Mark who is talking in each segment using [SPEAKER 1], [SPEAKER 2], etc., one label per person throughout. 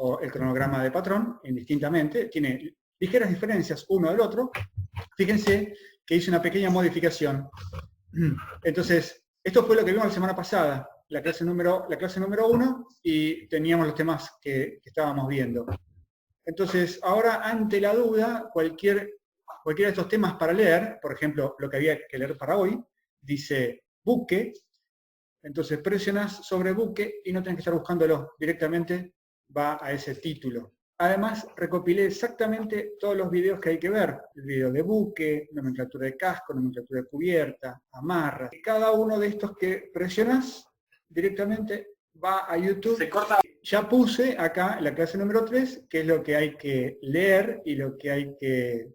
[SPEAKER 1] o el cronograma de patrón, indistintamente, tiene ligeras diferencias uno del otro. Fíjense que hice una pequeña modificación. Entonces, esto fue lo que vimos la semana pasada, la clase número 1, y teníamos los temas que estábamos viendo. Entonces, ahora, ante la duda, cualquiera de estos temas para leer, por ejemplo, lo que había que leer para hoy, dice buque. Entonces presionás sobre buque y no tenés que estar buscándolo, directamente va a ese título. Además, recopilé exactamente todos los videos que hay que ver. El video de buque, nomenclatura de casco, nomenclatura de cubierta, amarras. Cada uno de estos que presionás, directamente va a YouTube.
[SPEAKER 2] Se corta.
[SPEAKER 1] Ya puse acá en la clase número 3, que es lo que hay que leer y lo que hay que,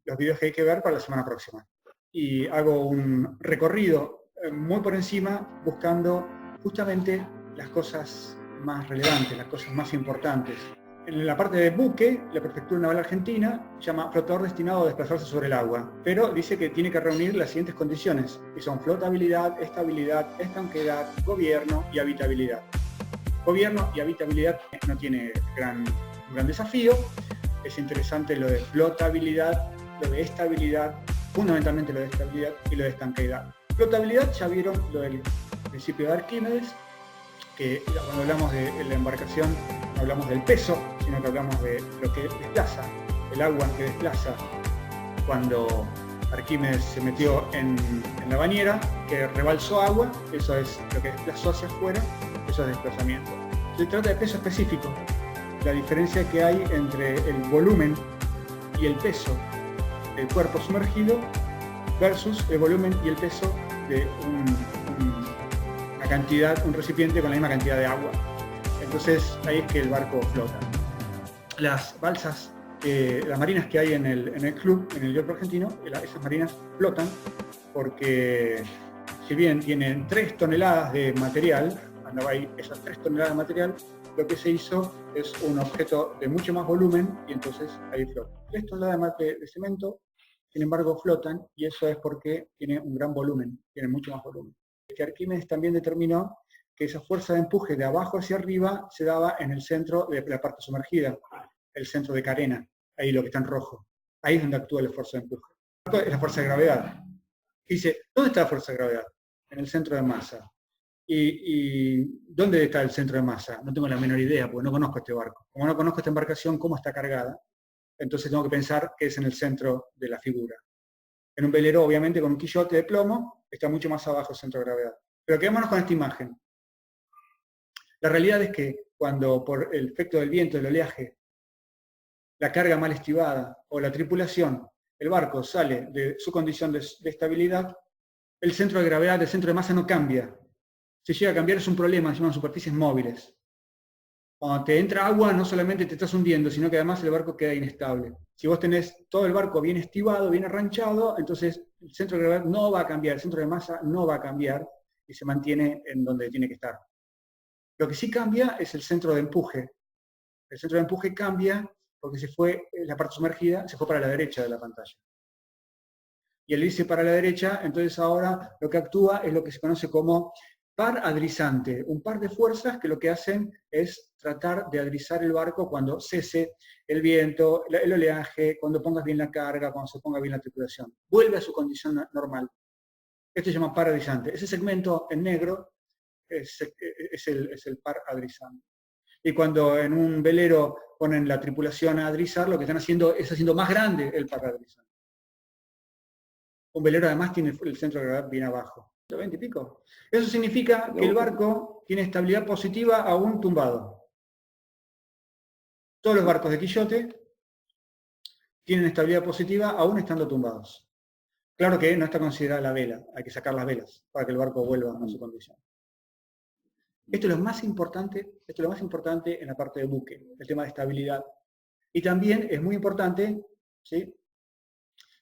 [SPEAKER 1] los videos que hay que ver para la semana próxima. Y hago un recorrido muy por encima, buscando justamente las cosas más relevantes, las cosas más importantes. En la parte de buque, la Prefectura Naval Argentina llama flotador destinado a desplazarse sobre el agua, pero dice que tiene que reunir las siguientes condiciones, que son flotabilidad, estabilidad, estanqueidad, gobierno y habitabilidad. Gobierno y habitabilidad no tiene gran desafío. Es interesante lo de flotabilidad, lo de estabilidad, fundamentalmente lo de estabilidad y lo de estanqueidad. Flotabilidad, ya vieron lo del principio de Arquímedes, que cuando hablamos de la embarcación no hablamos del peso, sino que hablamos de lo que desplaza, el agua que desplaza. Cuando Arquímedes se metió en la bañera, que rebalsó agua, eso es lo que desplazó hacia afuera, eso es desplazamiento. Se trata de peso específico, la diferencia que hay entre el volumen y el peso del cuerpo sumergido versus el volumen y el peso de una cantidad, un recipiente con la misma cantidad de agua. Entonces ahí es que el barco flota. Las balsas, las marinas que hay en el club, en el York argentino, esas marinas flotan porque si bien tienen 3 toneladas de material, cuando hay esas 3 toneladas de material, lo que se hizo es un objeto de mucho más volumen y entonces ahí flota. 3 toneladas de cemento, sin embargo, flotan, y eso es porque tiene un gran volumen, tiene mucho más volumen. Que Arquímedes también determinó que esa fuerza de empuje de abajo hacia arriba se daba en el centro de la parte sumergida, el centro de carena, ahí lo que está en rojo. Ahí es donde actúa la fuerza de empuje. Es la fuerza de gravedad. Y dice, ¿dónde está la fuerza de gravedad? En el centro de masa. ¿Y dónde está el centro de masa? No tengo la menor idea, porque no conozco este barco. Como no conozco esta embarcación, cómo está cargada, entonces tengo que pensar que es en el centro de la figura. En un velero, obviamente, con un quillote de plomo, está mucho más abajo el centro de gravedad. Pero quedémonos con esta imagen. La realidad es que cuando por el efecto del viento, del oleaje, la carga mal estivada o la tripulación, el barco sale de su condición de estabilidad, el centro de gravedad, el centro de masa no cambia. Si llega a cambiar es un problema, se llaman superficies móviles. Cuando te entra agua no solamente te estás hundiendo, sino que además el barco queda inestable. Si vos tenés todo el barco bien estivado, bien arranchado, entonces el centro de gravedad no va a cambiar, el centro de masa no va a cambiar y se mantiene en donde tiene que estar. Lo que sí cambia es el centro de empuje. El centro de empuje cambia porque se fue, la parte sumergida se fue para la derecha de la pantalla. Y al irse para la derecha, entonces ahora lo que actúa es lo que se conoce como par adrizante, un par de fuerzas que lo que hacen es tratar de adrizar el barco cuando cese el viento, el oleaje, cuando pongas bien la carga, cuando se ponga bien la tripulación. Vuelve a su condición normal. Esto se llama par adrizante. Ese segmento en negro es el par adrizante. Y cuando en un velero ponen la tripulación a adrizar, lo que están haciendo es haciendo más grande el par adrizante. Un velero además tiene el centro de gravedad bien abajo. 20 y pico. Eso significa que el barco tiene estabilidad positiva aún tumbado. Todos los barcos de quillote tienen estabilidad positiva aún estando tumbados. Claro que no está considerada la vela, hay que sacar las velas para que el barco vuelva a su condición. Esto es lo más importante en la parte de buque, el tema de estabilidad. Y también es muy importante, ¿sí?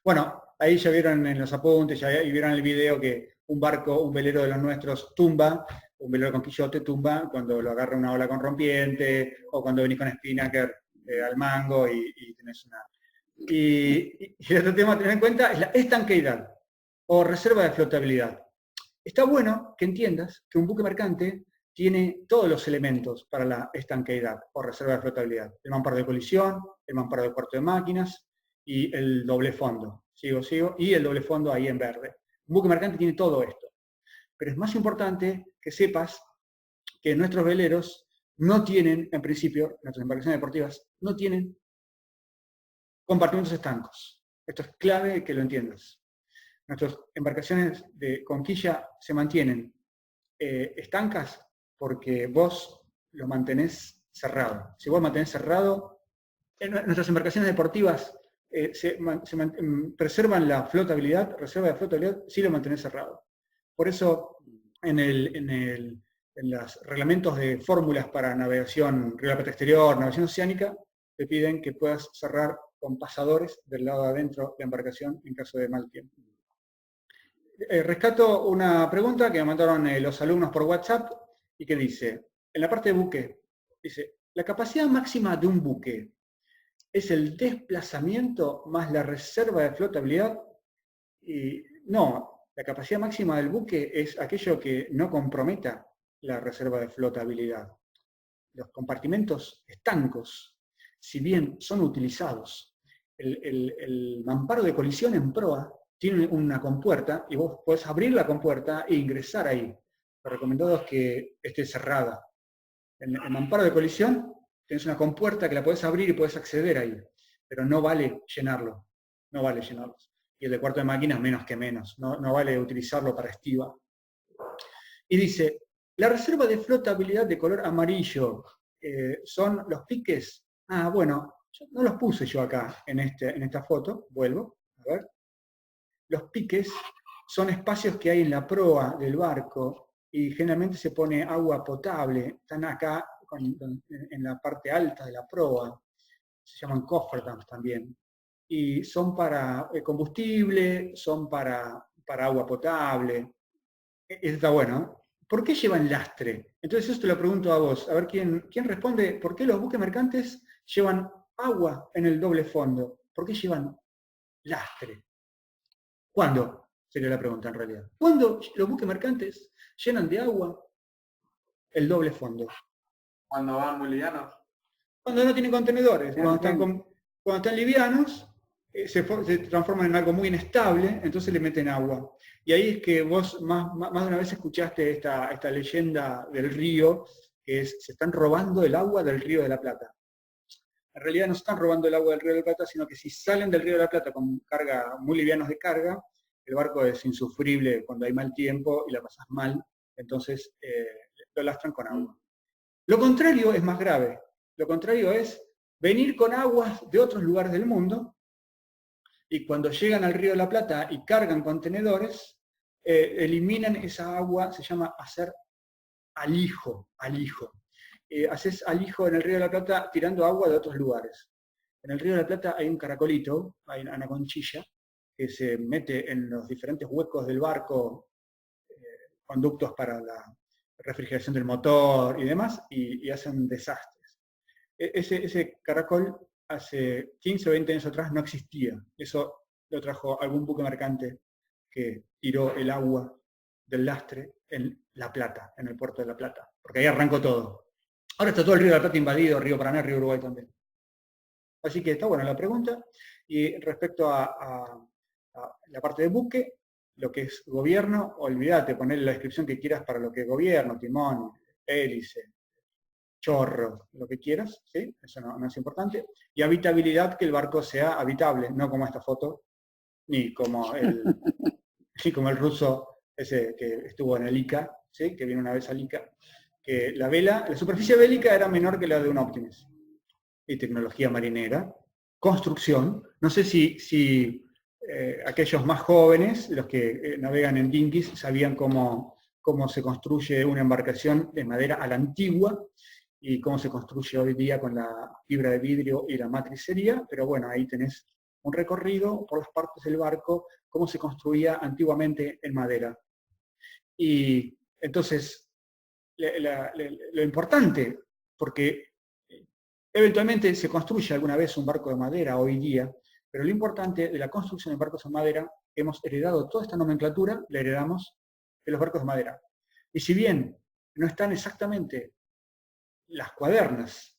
[SPEAKER 1] Bueno, ahí ya vieron en los apuntes, ya vieron el video que un barco, un velero de los nuestros tumba, un velero con quillote tumba cuando lo agarra una ola con rompiente, o cuando venís con spinnaker al mango y tenés una... Y el otro tema a tener en cuenta es la estanqueidad, o reserva de flotabilidad. Está bueno que entiendas que un buque mercante tiene todos los elementos para la estanqueidad o reserva de flotabilidad. El mamparo de colisión, el mamparo de cuarto de máquinas y el doble fondo. Sigo, y el doble fondo ahí en verde. Un buque mercante tiene todo esto. Pero es más importante que sepas que nuestros veleros no tienen, en principio, nuestras embarcaciones deportivas, no tienen compartimentos estancos. Esto es clave que lo entiendas. Nuestras embarcaciones de conquilla se mantienen estancas porque vos lo mantenés cerrado. Si vos mantenés cerrado, nuestras embarcaciones deportivas preservan la flotabilidad, reserva de flotabilidad, si lo mantenés cerrado. Por eso, en los reglamentos de fórmulas para navegación río de la Plata exterior, navegación oceánica, te piden que puedas cerrar con pasadores del lado de adentro de la embarcación en caso de mal tiempo. Rescato una pregunta que me mandaron los alumnos por WhatsApp y que dice, en la parte de buque, dice, la capacidad máxima de un buque es el desplazamiento más la reserva de flotabilidad. Y no, la capacidad máxima del buque es aquello que no comprometa la reserva de flotabilidad. Los compartimentos estancos, si bien son utilizados, el mamparo de colisión en proa tiene una compuerta y vos podés abrir la compuerta e ingresar ahí. Lo recomendado es que esté cerrada. En el mamparo de colisión tenés una compuerta que la podés abrir y podés acceder ahí, pero no vale llenarlo, no vale llenarlo. Y el de cuarto de máquinas menos que menos, no vale utilizarlo para estiva. Y dice, la reserva de flotabilidad de color amarillo son los piques. Ah, bueno, no los puse yo acá en esta foto, vuelvo, a ver. Los piques son espacios que hay en la proa del barco y generalmente se pone agua potable, están acá en la parte alta de la proa, se llaman cofferdams también, y son para combustible, son para agua potable. Está bueno. ¿Por qué llevan lastre? Entonces eso te lo pregunto a vos, a ver quién responde, ¿por qué los buques mercantes llevan agua en el doble fondo? ¿Por qué llevan lastre? ¿Cuándo? Sería la pregunta en realidad. ¿Cuándo los buques mercantes llenan de agua el doble fondo?
[SPEAKER 2] Cuando van muy livianos.
[SPEAKER 1] Cuando no tienen contenedores. Cuando están livianos, se transforman en algo muy inestable, entonces le meten agua. Y ahí es que vos más de una vez escuchaste esta leyenda del río, que es, se están robando el agua del Río de la Plata. En realidad no están robando el agua del Río de la Plata, sino que si salen del Río de la Plata con carga muy livianos de carga, el barco es insufrible cuando hay mal tiempo y la pasas mal, entonces lo lastran con agua. Lo contrario es más grave. Lo contrario es venir con aguas de otros lugares del mundo y cuando llegan al Río de la Plata y cargan contenedores, eliminan esa agua, se llama hacer alijo. Haces alijo en el Río de la Plata tirando agua de otros lugares. En el Río de la Plata hay un caracolito, hay una conchilla, que se mete en los diferentes huecos del barco, conductos para la refrigeración del motor y demás, y hacen desastres. Ese caracol hace 15 o 20 años atrás no existía. Eso lo trajo algún buque mercante que tiró el agua del lastre en La Plata, en el puerto de La Plata, porque ahí arrancó todo. Ahora está todo el Río de la Plata invadido, Río Paraná, Río Uruguay también. Así que está buena la pregunta. Y respecto a la parte de buque, lo que es gobierno, olvídate, ponerle la descripción que quieras para lo que es gobierno, timón, hélice, chorro, lo que quieras, ¿sí? Eso no es importante. Y habitabilidad, que el barco sea habitable, no como esta foto, ni como el ruso ese que estuvo en el ICA, ¿sí? Que vino una vez al ICA, que la superficie bélica era menor que la de un Optimus. Y tecnología marinera, construcción, no sé si aquellos más jóvenes, los que navegan en dinghies, sabían cómo se construye una embarcación de madera a la antigua y cómo se construye hoy día con la fibra de vidrio y la matricería, pero bueno, ahí tenés un recorrido por las partes del barco, cómo se construía antiguamente en madera. Y entonces, lo importante, porque eventualmente se construye alguna vez un barco de madera hoy día, pero lo importante de la construcción de barcos de madera, hemos heredado toda esta nomenclatura, la heredamos de los barcos de madera. Y si bien no están exactamente las cuadernas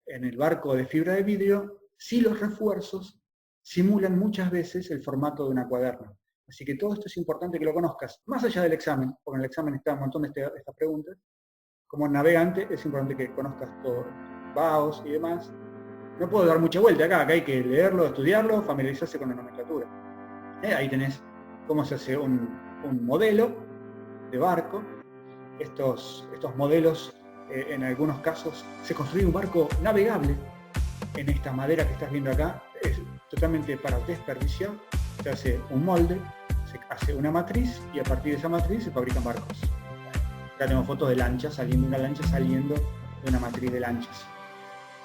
[SPEAKER 1] en el barco de fibra de vidrio, sí los refuerzos simulan muchas veces el formato de una cuaderna. Así que todo esto es importante que lo conozcas, más allá del examen, porque en el examen está un montón de estas preguntas. Como navegante es importante que conozcas todo, BAOS y demás. No puedo dar mucha vuelta acá hay que leerlo, estudiarlo, familiarizarse con la nomenclatura. Ahí tenés cómo se hace un modelo de barco. Estos modelos, en algunos casos, se construye un barco navegable en esta madera que estás viendo acá. Es totalmente para desperdiciar. Se hace un molde, se hace una matriz y a partir de esa matriz se fabrican barcos. Acá tengo fotos de lanchas, una lancha saliendo de una matriz de lanchas.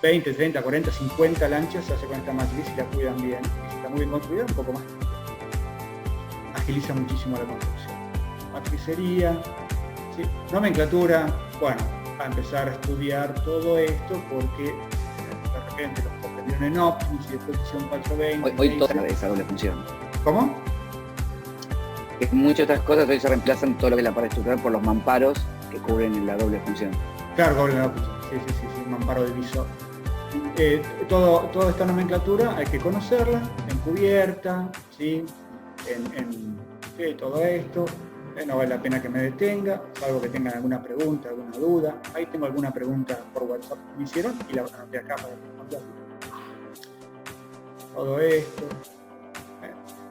[SPEAKER 1] 20, 30, 40, 50 lanchas se hace con esta matriz y la cuidan bien. Y si está muy bien construida, un poco más. Agiliza muchísimo la construcción. Matricería, ¿sí? Nomenclatura, bueno, a empezar a estudiar todo esto porque de repente los que aprendieron en Optimus y después hicieron 420.
[SPEAKER 3] Hoy toda esa doble función.
[SPEAKER 1] ¿Cómo?
[SPEAKER 3] Que muchas otras cosas hoy se reemplazan todo lo que es la parte estructural por los mamparos que cubren la doble función.
[SPEAKER 1] Claro, doble función. Sí, mamparo del visor. Toda esta nomenclatura hay que conocerla, en cubierta, ¿sí? Todo esto. No vale la pena que me detenga, salvo que tengan alguna pregunta, alguna duda. Ahí tengo alguna pregunta por WhatsApp que me hicieron y la anoté acá para responder. Todo esto.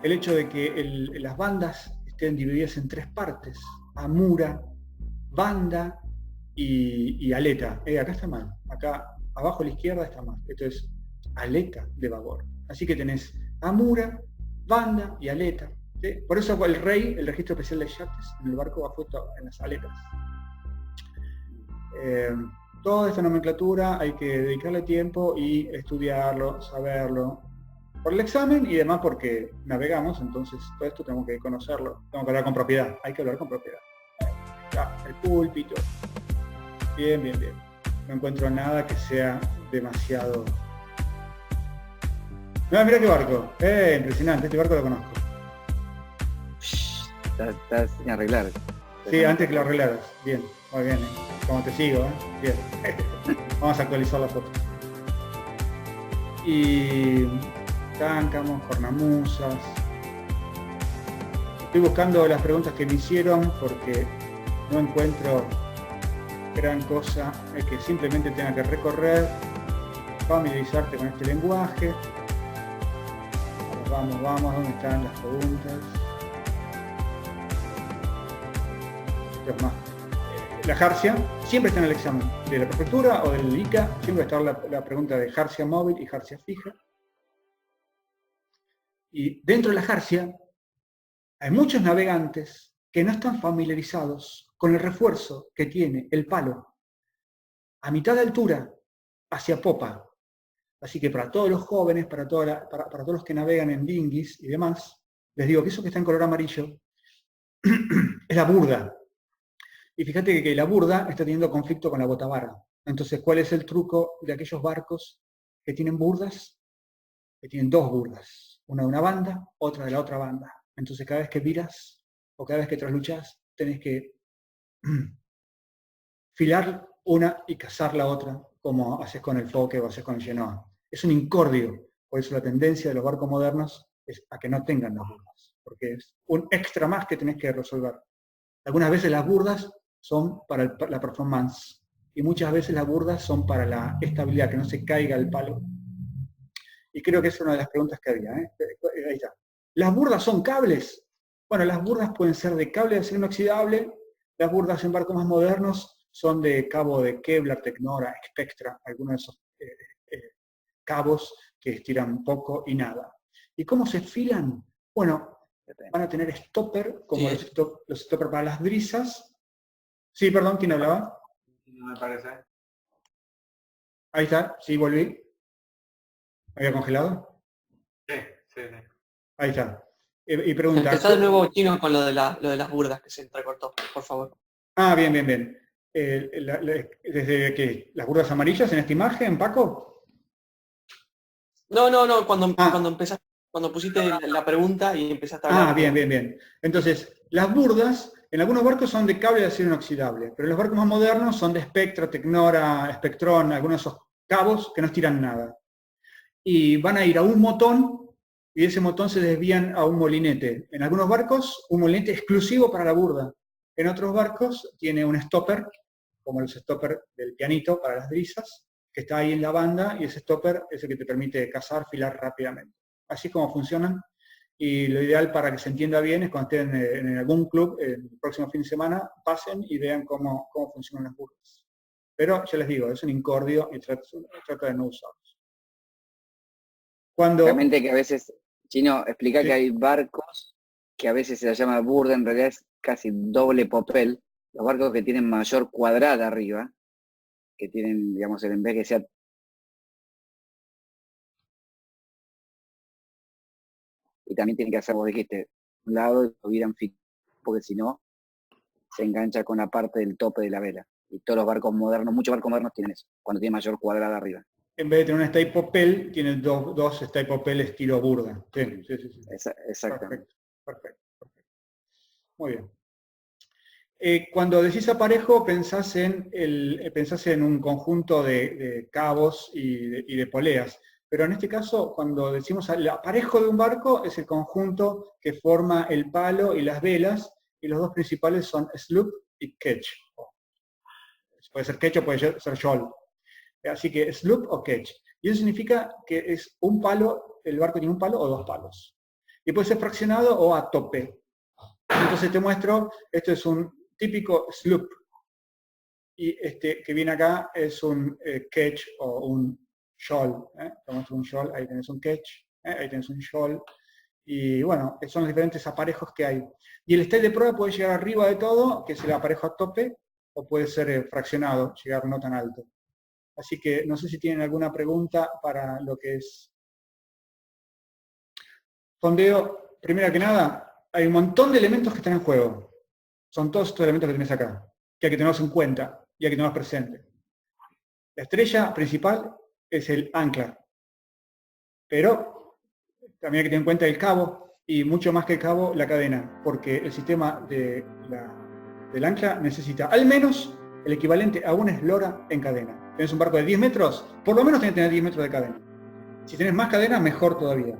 [SPEAKER 1] El hecho de que las bandas estén divididas en 3 partes, amura, banda y aleta. Acá está mal, acá abajo a la izquierda está mal. Esto es aleta de babor. Así que tenés amura, banda y aleta. ¿Sí? Por eso el rey, el registro especial de yates en el barco va puesto en las aletas. Toda esta nomenclatura hay que dedicarle tiempo y estudiarlo, saberlo. Por el examen y demás porque navegamos, entonces todo esto tengo que conocerlo, tengo que hablar con propiedad, hay que hablar con propiedad. El púlpito. Bien. No encuentro nada que sea demasiado... Mira qué barco, impresionante, este barco lo conozco.
[SPEAKER 3] Está sin arreglar.
[SPEAKER 1] Sí, antes que lo arreglaras. Bien, muy bien. Como te sigo, bien. Vamos a actualizar la foto. Y cáncamos, cornamusas. Estoy buscando las preguntas que me hicieron porque no encuentro gran cosa. Es que simplemente tenga que recorrer, familiarizarte con este lenguaje. Vamos, ¿dónde están las preguntas? Más. La Jarcia siempre está en el examen de la prefectura o del ICA, siempre está la pregunta de Jarcia móvil y Jarcia fija. Y dentro de la Jarcia hay muchos navegantes que no están familiarizados con el refuerzo que tiene el palo a mitad de altura hacia popa. Así que para todos los jóvenes, para todos los que navegan en dinghies y demás, les digo que eso que está en color amarillo es la burda. Y fíjate que la burda está teniendo conflicto con la botavara. Entonces, ¿cuál es el truco de aquellos barcos que tienen burdas? Que tienen 2 burdas. Una de una banda, otra de la otra banda. Entonces, cada vez que viras o cada vez que trasluchás, tenés que filar una y cazar la otra, como haces con el foque o haces con el Genoa. Es un incordio. Por eso la tendencia de los barcos modernos es a que no tengan las burdas. Porque es un extra más que tenés que resolver. Algunas veces las burdas son para la performance y muchas veces las burdas son para la estabilidad, que no se caiga el palo. Y creo que esa es una de las preguntas que había. Ahí está. ¿Las burdas son cables? Bueno, las burdas pueden ser de cable de acero inoxidable, las burdas en barcos más modernos son de cabo de Kevlar, Tecnora, Spectra, algunos de esos cabos que estiran poco y nada. ¿Y cómo se filan? Bueno, van a tener stopper, como sí, los stopper para las brisas. Sí, perdón, ¿quién hablaba?
[SPEAKER 2] No me parece.
[SPEAKER 1] Ahí está, sí, volví. ¿Me había congelado?
[SPEAKER 2] Sí.
[SPEAKER 1] Ahí está. Y pregunta...
[SPEAKER 4] Empezá de nuevo, Chino, con lo de las burdas que se entrecortó, por favor.
[SPEAKER 1] Ah, bien. Desde que las burdas amarillas en esta imagen, Paco.
[SPEAKER 4] No, cuando empezaste, cuando pusiste la pregunta y empezaste a hablar.
[SPEAKER 1] Ah, bien. Entonces, las burdas En algunos barcos son de cable de acero inoxidable, pero los barcos más modernos son de Spectra, Tecnora, Spectron, algunos de esos cabos que no estiran nada. Y van a ir a un motón, y de ese motón se desvían a un molinete. En algunos barcos, un molinete exclusivo para la burda. En otros barcos tiene un stopper, como los stoppers del pianito para las brisas, que está ahí en la banda, y ese stopper es el que te permite cazar, filar rápidamente. Así es como funcionan. Y lo ideal para que se entienda bien es cuando estén en algún club el próximo fin de semana, pasen y vean cómo funcionan las burdas. Pero ya les digo, es un incordio y trata de no usarlos.
[SPEAKER 3] Realmente que a veces, Chino, explica que hay barcos que a veces se les llama burda, en realidad es casi doble popel. Los barcos que tienen mayor cuadrada arriba, que tienen, digamos, en vez que sea... Y también tienen que hacer, vos dijiste, un lado y lo viran fijo, porque si no, se engancha con la parte del tope de la vela. Y todos los barcos modernos, muchos barcos modernos tienen eso, cuando tiene mayor cuadrada arriba.
[SPEAKER 1] En vez de tener un stay popel, tiene dos stay popel estilo burda. Sí.
[SPEAKER 3] Exactamente.
[SPEAKER 1] Perfecto. Muy bien. Cuando decís aparejo, pensás en un conjunto de cabos y de poleas. Pero en este caso, cuando decimos el aparejo de un barco, es el conjunto que forma el palo y las velas, y los dos principales son sloop y ketch. Puede ser ketch o puede ser shoal. Así que sloop o ketch. Y eso significa que es un palo, el barco tiene un palo o dos palos. Y puede ser fraccionado o a tope. Entonces te muestro, esto es un típico sloop. Y este que viene acá es un ketch o un shoal. Te muestro un shoal, ahí tenés un ketch, ahí tenés un shoal. Y bueno, son los diferentes aparejos que hay. Y el style de prueba puede llegar arriba de todo, que es el aparejo a tope, o puede ser fraccionado, llegar no tan alto. Así que no sé si tienen alguna pregunta para lo que es fondeo. Primero que nada, hay un montón de elementos que están en juego. Son todos estos elementos que tenés acá, que hay que tenerlos en cuenta y hay que tenerlos presentes. La estrella principal es el ancla, pero también hay que tener en cuenta el cabo y mucho más que el cabo, la cadena, porque el sistema del ancla necesita al menos el equivalente a una eslora en cadena. Tenés un barco de 10 metros, por lo menos tenés que tener 10 metros de cadena. Si tenés más cadena, mejor todavía.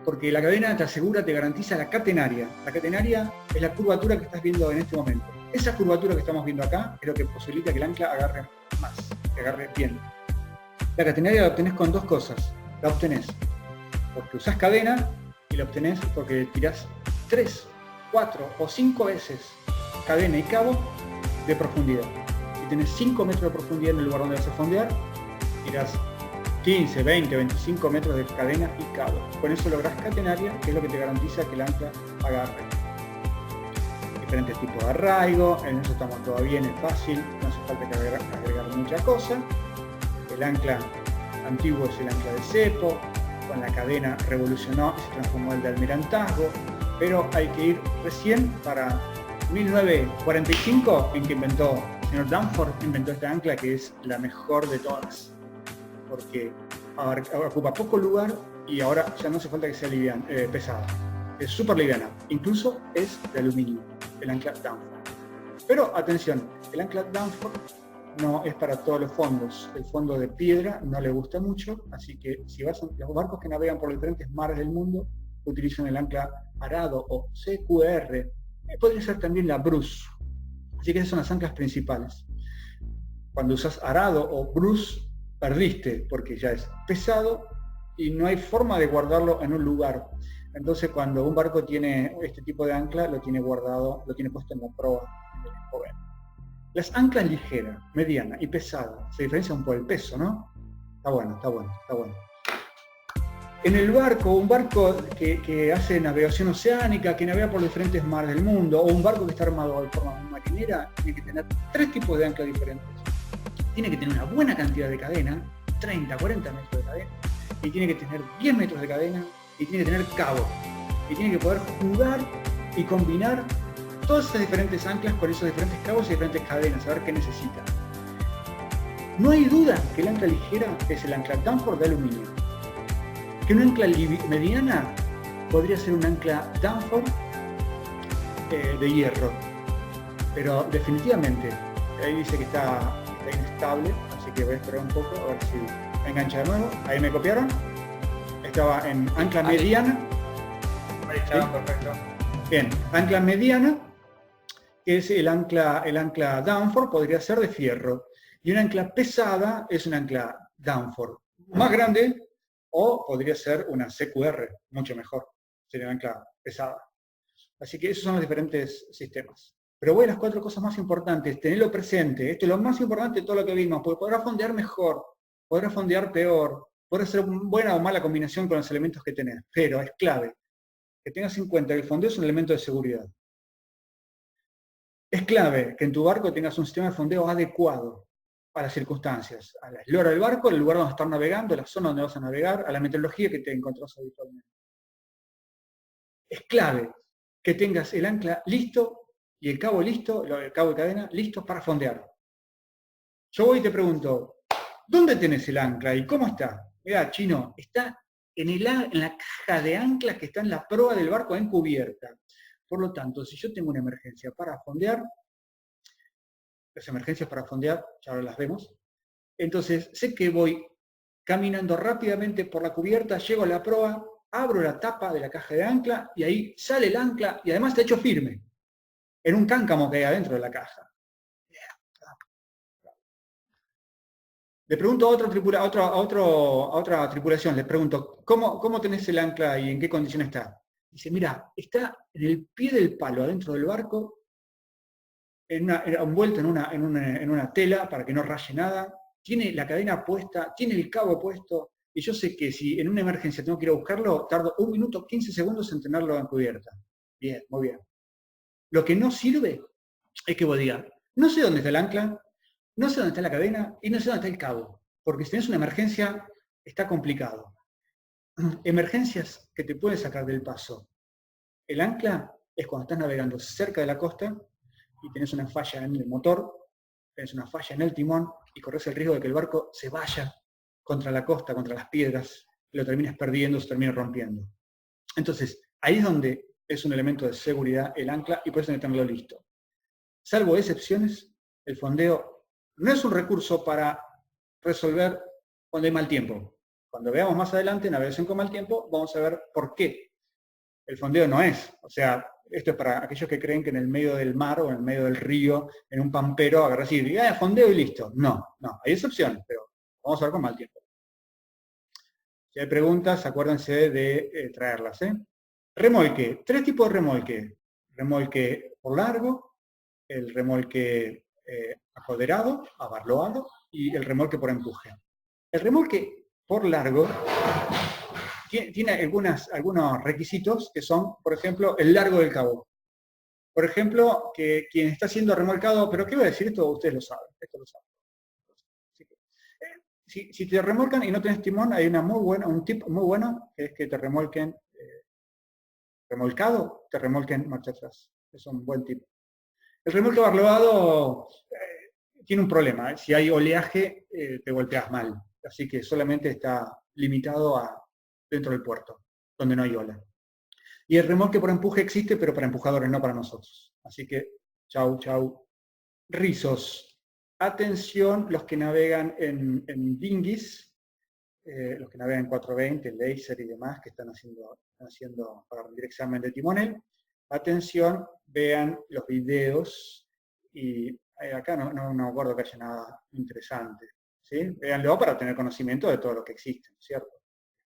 [SPEAKER 1] Porque la cadena te asegura, te garantiza la catenaria. La catenaria es la curvatura que estás viendo en este momento. Esa curvatura que estamos viendo acá es lo que posibilita que el ancla agarre más, que agarre bien. La catenaria la obtenés con dos cosas. La obtenés porque usás cadena y la obtenés porque tirás 3, 4 o 5 veces cadena y cabo de profundidad. Si tenés 5 metros de profundidad en el lugar donde vas a fondear, tirás 15, 20, 25 metros de cadena y cabo. Con eso lográs catenaria, que es lo que te garantiza que el ancla agarre. Diferentes tipos de arraigo, en eso estamos todo bien, es fácil, no hace falta que agregar mucha cosa. El ancla antiguo es el ancla de cepo, con la cadena revolucionó y se transformó el de almirantazgo, pero hay que ir recién para 1945, en que el señor Danforth inventó esta ancla, que es la mejor de todas, porque ocupa poco lugar y ahora ya no hace falta que sea pesada. Es súper liviana, incluso es de aluminio, el ancla Danforth. Pero atención, el ancla Danforth no es para todos los fondos. El fondo de piedra no le gusta mucho, así que si vas a los barcos que navegan por los diferentes mares del mundo utilizan el ancla arado o CQR. Podría ser también la Bruce. Así que esas son las anclas principales. Cuando usas arado o Bruce, perdiste, porque ya es pesado y no hay forma de guardarlo en un lugar. Entonces cuando un barco tiene este tipo de ancla, lo tiene guardado, lo tiene puesto en la proa del joven. Las anclas ligeras, medianas y pesadas se diferencian por el peso, ¿no? Está bueno. En el barco, un barco que hace navegación oceánica, que navega por diferentes mares del mundo, o un barco que está armado de forma marinera, tiene que tener 3 tipos de anclas diferentes. Tiene que tener una buena cantidad de cadena, 30, 40 metros de cadena, y tiene que tener 10 metros de cadena, y tiene que tener cabo, y tiene que poder jugar y combinar todas esas diferentes anclas con esos diferentes cabos y diferentes cadenas, a ver qué necesita. No hay duda que el ancla ligera es el ancla Danforth de aluminio. Que una ancla mediana podría ser un ancla Danforth de hierro. Pero definitivamente, ahí dice que está inestable, así que voy a esperar un poco a ver si me engancha de nuevo. Ahí me copiaron. Estaba en ancla mediana.
[SPEAKER 2] Ahí está, perfecto.
[SPEAKER 1] Bien, ancla mediana, que es el ancla downforce, podría ser de fierro. Y una ancla pesada es un ancla downforce. Más grande, o podría ser una CQR, mucho mejor. Sería una ancla pesada. Así que esos son los diferentes sistemas. Pero voy a las 4 cosas más importantes, tenerlo presente. Esto es lo más importante de todo lo que vimos, porque podrás fondear mejor, podrás fondear peor, podrás hacer buena o mala combinación con los elementos que tenés, pero es clave que tengas en cuenta que el fondeo es un elemento de seguridad. Es clave que en tu barco tengas un sistema de fondeo adecuado a las circunstancias, a la eslora del barco, al lugar donde estás navegando, a la zona donde vas a navegar, a la meteorología que te encontrás habitualmente. Es clave que tengas el ancla listo y el cabo listo, el cabo de cadena, listo para fondear. Yo voy y te pregunto, ¿dónde tenés el ancla y cómo está? Mirá, chino, está en la caja de anclas que está en la proa del barco encubierta. Por lo tanto, si yo tengo una emergencia para fondear, las emergencias para fondear, ya ahora las vemos, entonces sé que voy caminando rápidamente por la cubierta, llego a la proa, abro la tapa de la caja de ancla y ahí sale el ancla y además está hecho firme, en un cáncamo que hay adentro de la caja. Le pregunto a otra tripulación, le pregunto, ¿cómo tenés el ancla y en qué condición está? Dice, mira, está en el pie del palo adentro del barco, envuelto en una tela para que no raye nada, tiene la cadena puesta, tiene el cabo puesto, y yo sé que si en una emergencia tengo que ir a buscarlo, tardo 1 minuto 15 segundos en tenerlo en cubierta. Bien, muy bien. Lo que no sirve es que vos digas, no sé dónde está el ancla, no sé dónde está la cadena y no sé dónde está el cabo. Porque si tenés una emergencia, está complicado. Emergencias que te pueden sacar del paso. El ancla es cuando estás navegando cerca de la costa y tenés una falla en el motor, tenés una falla en el timón y corres el riesgo de que el barco se vaya contra la costa, contra las piedras, y lo termines perdiendo, se termine rompiendo. Entonces, ahí es donde es un elemento de seguridad el ancla y por eso hay que tenerlo listo. Salvo excepciones, el fondeo no es un recurso para resolver cuando hay mal tiempo. Cuando veamos más adelante navegación con mal tiempo, vamos a ver por qué el fondeo no es. O sea, esto es para aquellos que creen que en el medio del mar o en el medio del río, en un pampero, agarras y digas, fondeo y listo. No, hay excepciones, pero vamos a ver con mal tiempo. Si hay preguntas, acuérdense de traerlas. Remolque. 3 tipos de remolque. Remolque por largo, el remolque apoderado, abarloado, y el remolque por empuje. El remolque por largo tiene algunos requisitos que son, por ejemplo, el largo del cabo. Por ejemplo, que quien está siendo remolcado, pero ¿qué voy a decir? Esto ustedes lo saben. Esto lo saben. Si te remolcan y no tenés timón, hay un tip muy bueno, que es que te remolquen remolcado, te remolquen marcha atrás. Es un buen tip. El remolque barloado tiene un problema. Si hay oleaje, te golpeas mal. Así que solamente está limitado a dentro del puerto, donde no hay ola. Y el remolque por empuje existe, pero para empujadores, no para nosotros. Así que, chau, chau. Rizos. Atención, los que navegan en dinghies, los que navegan en 420, laser y demás, que están haciendo para rendir examen de timonel. Atención, vean los videos y acá no me acuerdo que haya nada interesante. ¿Sí? Véanlo para tener conocimiento de todo lo que existe, ¿cierto?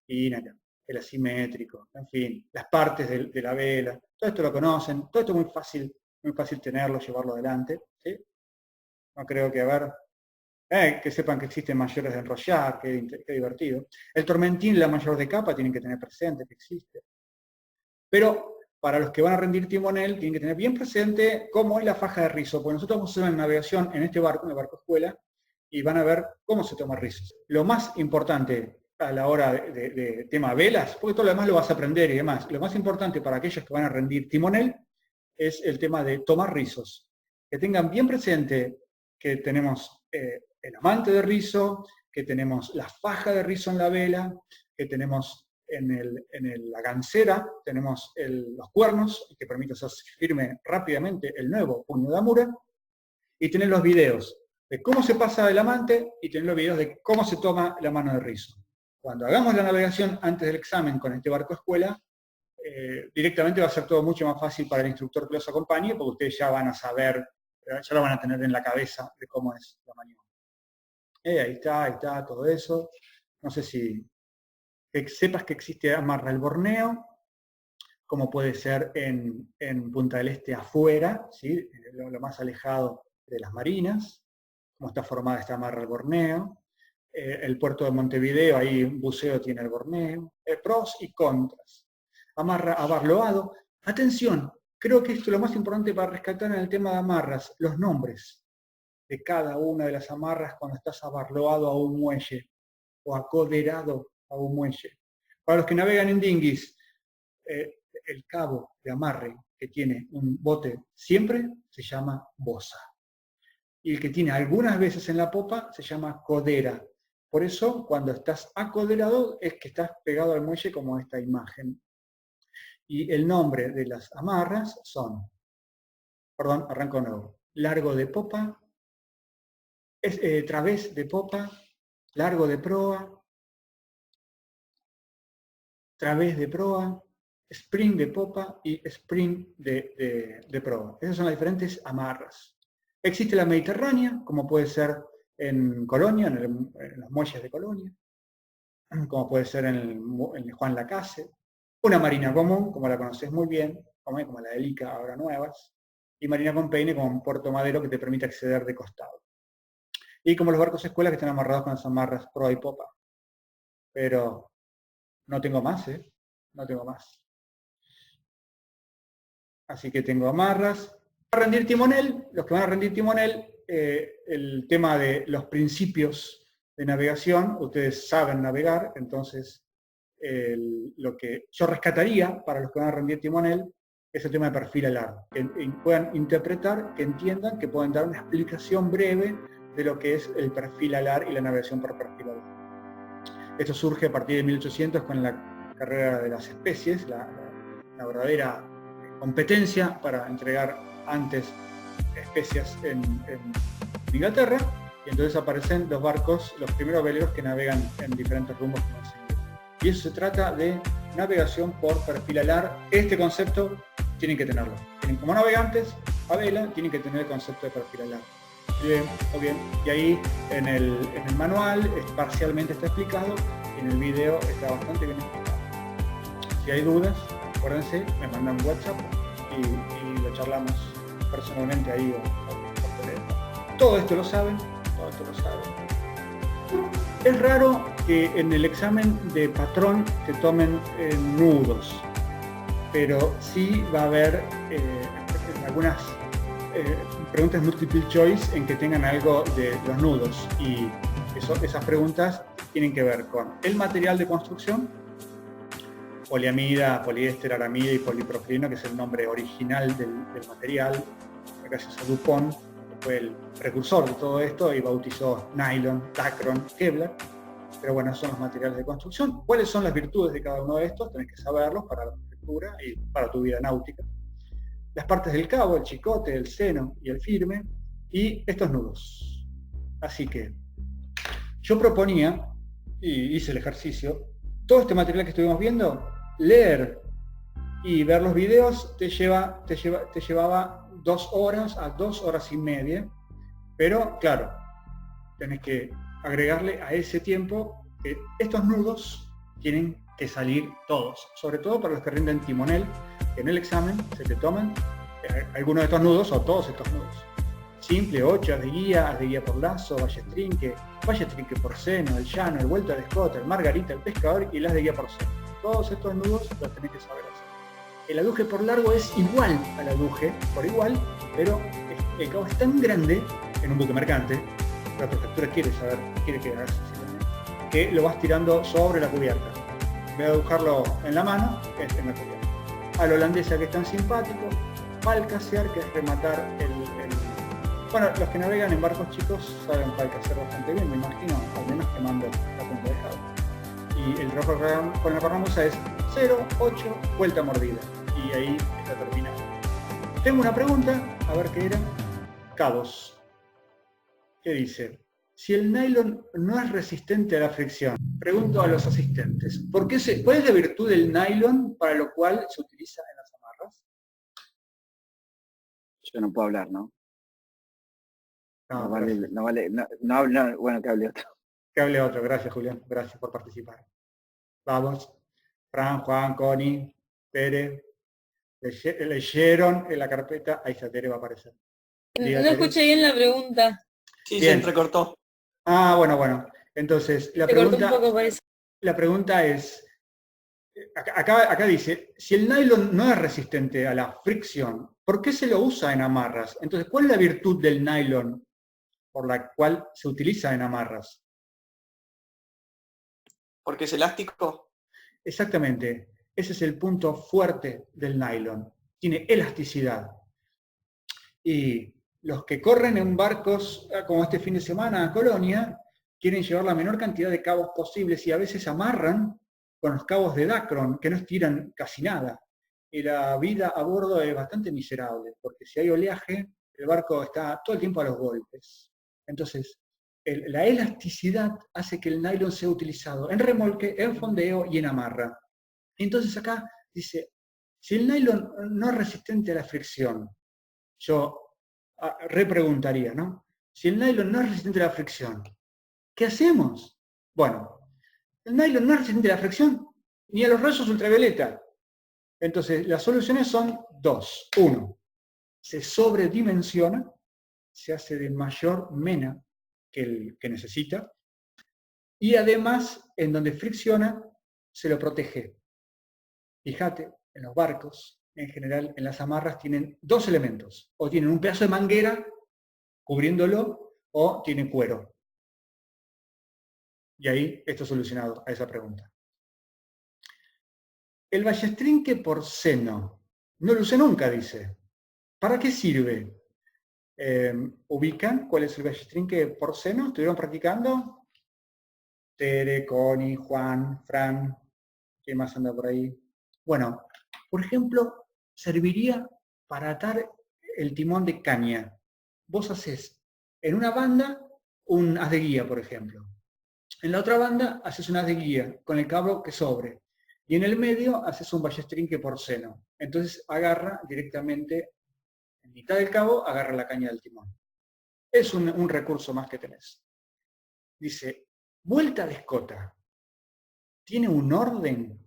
[SPEAKER 1] El asimétrico, en fin, las partes de la vela, todo esto lo conocen, todo esto es muy fácil tenerlo, llevarlo adelante. ¿Sí? No creo que, que sepan que existen mayores de enrollar, qué divertido. El tormentín, la mayor de capa, tienen que tener presente que existe. Pero para los que van a rendir timonel, tienen que tener bien presente cómo es la faja de rizo, porque nosotros vamos a hacer una navegación en este barco, en el barco escuela, y van a ver cómo se toma rizos. Lo más importante a la hora de tema velas, porque todo lo demás lo vas a aprender y demás, lo más importante para aquellos que van a rendir timonel es el tema de tomar rizos. Que tengan bien presente que tenemos el amante de rizo, que tenemos la faja de rizo en la vela, que tenemos la gancera tenemos los cuernos, que permiten hacer firme rápidamente el nuevo puño de Amura, y tenés los videos de cómo se pasa el amante y tenés los videos de cómo se toma la mano de rizo. Cuando hagamos la navegación antes del examen con este barco escuela, directamente va a ser todo mucho más fácil para el instructor que los acompañe, porque ustedes ya van a saber, ya lo van a tener en la cabeza de cómo es la maniobra. Ahí está, todo eso. No sé si sepas que existe amarra al Borneo, como puede ser en Punta del Este afuera, ¿sí? Lo más alejado de las marinas, cómo está formada esta amarra al Borneo. El puerto de Montevideo, ahí un buceo tiene el Borneo. Pros y contras. Amarra a Barloado. Atención, creo que esto es lo más importante para rescatar en el tema de amarras, los nombres de cada una de las amarras cuando estás abarloado a un muelle o acoderado a un muelle. Para los que navegan en dinghies, el cabo de amarre que tiene un bote siempre se llama boza. Y el que tiene algunas veces en la popa se llama codera. Por eso, cuando estás acoderado, es que estás pegado al muelle como esta imagen. Y el nombre de las amarras son, perdón, arranco de nuevo, largo de popa, través de popa, largo de proa, través de proa, spring de popa y spring de proa. Esas son las diferentes amarras. Existe la mediterránea, como puede ser en Colonia, en los muelles de Colonia, como puede ser en el Juan Lacase, una marina común, como la conoces muy bien, como la de Lica, ahora nuevas, y marina con peine como un Puerto Madero que te permite acceder de costado. Y como los barcos escuela que están amarrados con las amarras proa y popa. Pero no tengo más, no tengo más. Así que tengo amarras. Para rendir timonel, los que van a rendir timonel, el tema de los principios de navegación, ustedes saben navegar, entonces lo que yo rescataría para los que van a rendir timonel es el tema de perfil alar, que puedan interpretar, que entiendan, que puedan dar una explicación breve de lo que es el perfil alar y la navegación por perfil alar. Esto surge a partir de 1800 con la carrera de las especies, la verdadera competencia para entregar antes especias en Inglaterra, y entonces aparecen los barcos, los primeros veleros que navegan en diferentes rumbos. Y eso se trata de navegación por perfil alar. Este concepto tienen que tenerlo. Como navegantes a vela, tienen que tener el concepto de perfil alar. Bien, bien. Y ahí en el manual parcialmente está explicado, y en el video está bastante bien explicado. Si hay dudas, acuérdense, me mandan WhatsApp y lo charlamos personalmente ahí o por teléfono. Todo esto lo saben, todo esto lo saben. Es raro que en el examen de patrón te tomen nudos, pero sí va a haber algunas preguntas multiple choice en que tengan algo de los nudos, y esas preguntas tienen que ver con el material de construcción, poliamida, poliéster, aramida y polipropileno, que es el nombre original del material, gracias a DuPont, que fue el precursor de todo esto y bautizó nylon, Dacron, Kevlar. Pero bueno, esos son los materiales de construcción. ¿Cuáles son las virtudes de cada uno de estos? Tenés que saberlos para la arquitectura y para tu vida náutica. Las partes del cabo, el chicote, el seno y el firme, y estos nudos. Así que yo proponía, y hice el ejercicio, todo este material que estuvimos viendo, leer y ver los videos te llevaba 2 horas a 2 horas y media, pero claro, tenés que agregarle a ese tiempo que estos nudos tienen que salir todos, sobre todo para los que rinden timonel, que en el examen se te toman algunos de estos nudos o todos estos nudos. Simple, 8, haz de guía por lazo, valle trinque por seno, el llano, el vuelta de escota, el margarita, el pescador y el haz de guía por seno. Todos estos nudos los tenés que saber hacer. El aduje por largo es igual al aduje por igual, pero el cabo es tan grande en un buque mercante, la prefectura quiere que hagas así, que lo vas tirando sobre la cubierta. En vez de adujarlo en la mano, es en la cubierta. Al holandesa, que es tan simpático, palcasear, que es rematar Bueno, los que navegan en barcos chicos saben palcasear bastante bien, me imagino, al menos quemando la punta de cabo. Y el rojo con la cornamusa es 0, 8, vuelta mordida. Y ahí está terminado. Tengo una pregunta, a ver qué era. Cabos. ¿Qué dice? Si el nylon no es resistente a la fricción, pregunto a los asistentes, ¿cuál es la virtud del nylon para lo cual se utiliza en las amarras?
[SPEAKER 3] Yo no puedo hablar, ¿no?
[SPEAKER 1] No,
[SPEAKER 3] No vale,
[SPEAKER 1] gracias.
[SPEAKER 3] no vale, no hablo, bueno, que hable otro.
[SPEAKER 1] Que hable otro, gracias Julián, gracias por participar. Vamos, Fran, Juan, Connie, Tere, leyeron en la carpeta, ahí está, Tere va a aparecer. Diga,
[SPEAKER 5] No
[SPEAKER 1] Tere.
[SPEAKER 5] escuché bien la pregunta.
[SPEAKER 4] Sí,
[SPEAKER 1] Bien.
[SPEAKER 4] se entrecortó.
[SPEAKER 1] Ah, bueno. Entonces,
[SPEAKER 5] Se cortó un poco por eso.
[SPEAKER 1] la pregunta es, acá dice, si el nylon no es resistente a la fricción, ¿por qué se lo usa en amarras? Entonces, ¿cuál es la virtud del nylon por la cual se utiliza en amarras?
[SPEAKER 4] Porque es elástico.
[SPEAKER 1] Exactamente, ese es el punto fuerte del nylon, tiene elasticidad. Y los que corren en barcos como este fin de semana a Colonia, quieren llevar la menor cantidad de cabos posibles y a veces amarran con los cabos de Dacron, que no estiran casi nada. Y la vida a bordo es bastante miserable, porque si hay oleaje, el barco está todo el tiempo a los golpes. Entonces, la elasticidad hace que el nylon sea utilizado en remolque, en fondeo y en amarra. Entonces acá dice, si el nylon no es resistente a la fricción, yo repreguntaría, ¿no? Si el nylon no es resistente a la fricción, ¿qué hacemos? Bueno, el nylon no es resistente a la fricción ni a los rayos ultravioleta. Entonces, las soluciones son dos. Uno, se sobredimensiona, se hace de mayor mena que el que necesita, y además, en donde fricciona, se lo protege. Fíjate, en los barcos, en general, en las amarras tienen dos elementos. O tienen un pedazo de manguera cubriéndolo, o tienen cuero. Y ahí está solucionado a esa pregunta. El ballestrinque porceno. No lo usé nunca, dice. ¿Para qué sirve? ¿Ubican cuál es el ballestrinque porceno? ¿Estuvieron practicando? Tere, Connie, Juan, Fran. ¿Quién más anda por ahí? Bueno, por ejemplo, serviría para atar el timón de caña. Vos haces en una banda un haz de guía, por ejemplo. En la otra banda haces un haz de guía con el cabo que sobre. Y en el medio haces un ballestrinque porceno. Entonces agarra directamente, en mitad del cabo, agarra la caña del timón. Es un recurso más que tenés. Dice, vuelta de escota. Tiene un orden.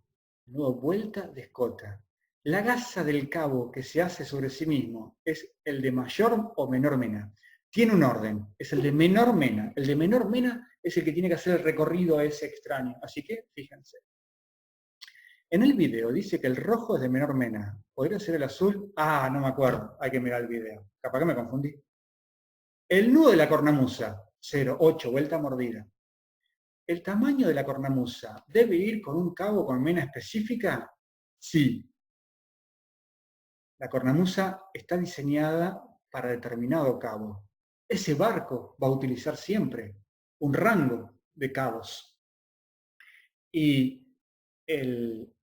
[SPEAKER 1] Nuevo, vuelta de escota. La gasa del cabo que se hace sobre sí mismo es el de mayor o menor mena. Tiene un orden, es el de menor mena. El de menor mena es el que tiene que hacer el recorrido ese extraño. Así que, fíjense. En el video dice que el rojo es de menor mena. ¿Podría ser el azul? Ah, no me acuerdo. Hay que mirar el video. Capaz que me confundí. El nudo de la cornamusa, 0,8, vuelta mordida. ¿El tamaño de la cornamusa debe ir con un cabo con mena específica? Sí. La cornamusa está diseñada para determinado cabo. Ese barco va a utilizar siempre un rango de cabos. Y el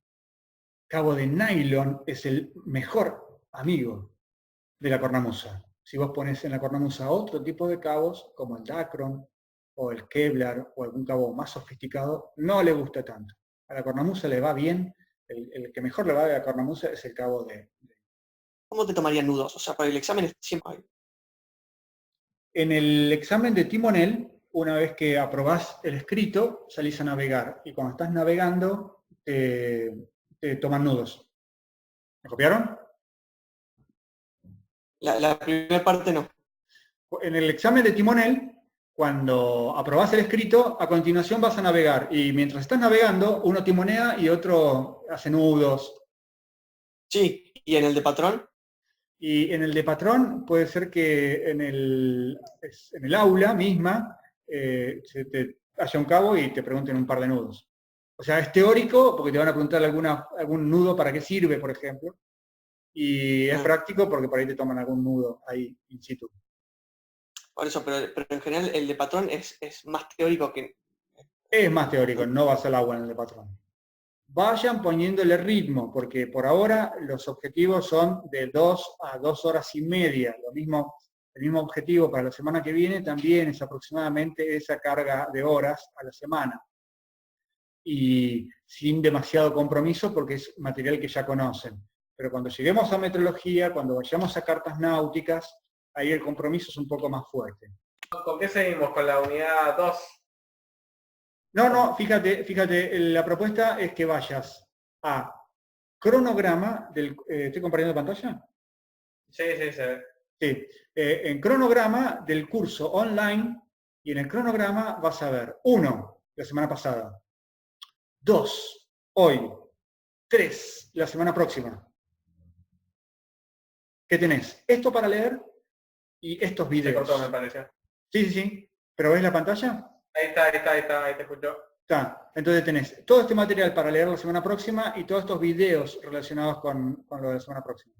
[SPEAKER 1] cabo de nylon es el mejor amigo de la cornamusa. Si vos pones en la cornamusa otro tipo de cabos, como el Dacron o el Kevlar o algún cabo más sofisticado, no le gusta tanto. A la cornamusa le va bien, el que mejor le va a la cornamusa es el cabo de...
[SPEAKER 4] ¿Cómo te tomarían nudos? O sea, para el examen siempre hay.
[SPEAKER 1] En el examen de timonel, una vez que aprobás el escrito, salís a navegar. Y cuando estás navegando, te toman nudos. ¿Me copiaron?
[SPEAKER 4] La primera parte no.
[SPEAKER 1] En el examen de timonel, cuando aprobás el escrito, a continuación vas a navegar. Y mientras estás navegando, uno timonea y otro hace nudos.
[SPEAKER 4] Sí, ¿y en el de patrón?
[SPEAKER 1] Y en el de patrón puede ser que en el aula misma se te haya un cabo y te pregunten un par de nudos. O sea, es teórico porque te van a preguntar algún nudo para qué sirve, por ejemplo. Y es práctico porque por ahí te toman algún nudo ahí in situ.
[SPEAKER 4] Por eso, pero en general el de patrón es más teórico que
[SPEAKER 1] Es más teórico, no va a ser agua en el de patrón. Vayan poniéndole ritmo, porque por ahora los objetivos son de 2 a 2 horas y media. El mismo objetivo para la semana que viene también es aproximadamente esa carga de horas a la semana. Y sin demasiado compromiso porque es material que ya conocen. Pero cuando lleguemos a metrología, cuando vayamos a cartas náuticas, ahí el compromiso es un poco más fuerte.
[SPEAKER 2] ¿Con qué seguimos? ¿Con la unidad 2?
[SPEAKER 1] No, fíjate, la propuesta es que vayas a cronograma del... ¿Estoy compartiendo pantalla?
[SPEAKER 2] Sí, se ve.
[SPEAKER 1] Sí. En cronograma del curso online, y en el cronograma vas a ver 1, la semana pasada, 2, hoy, 3, la semana próxima. ¿Qué tenés? Esto para leer y estos
[SPEAKER 2] Se
[SPEAKER 1] videos.
[SPEAKER 2] cortó, me pareció.
[SPEAKER 1] Sí. ¿Pero ves la pantalla?
[SPEAKER 2] Ahí está, ahí te escucho.
[SPEAKER 1] Está. Entonces tenés todo este material para leer la semana próxima y todos estos videos relacionados con lo de la semana próxima.